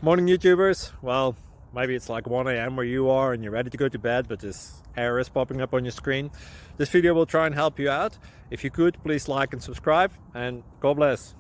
Morning YouTubers. Well, maybe it's like 1 a.m. where you are and you're ready to go to bed, but this error is popping up on your screen. This video will try and help you out. If you could, please like and subscribe, and God bless.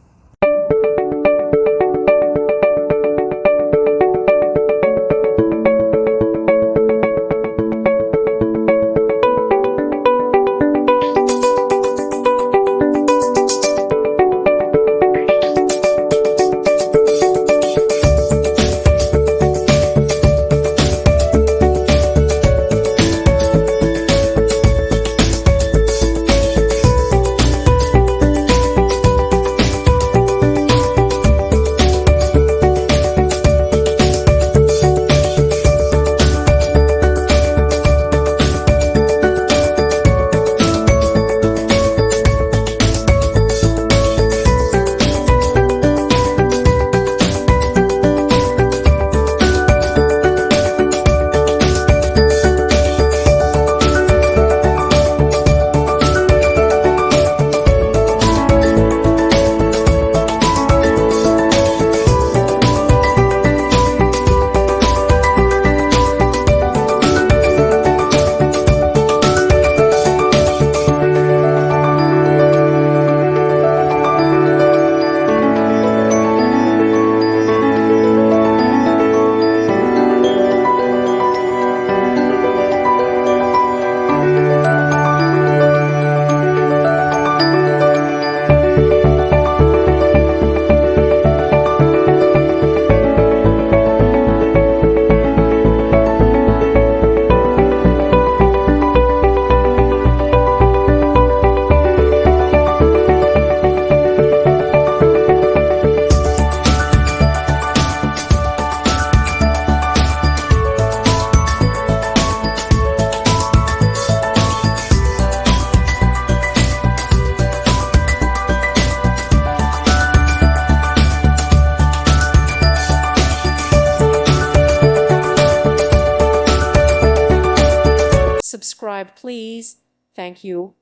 Subscribe, please. Thank you.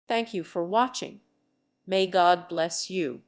Thank you for watching. May God bless you.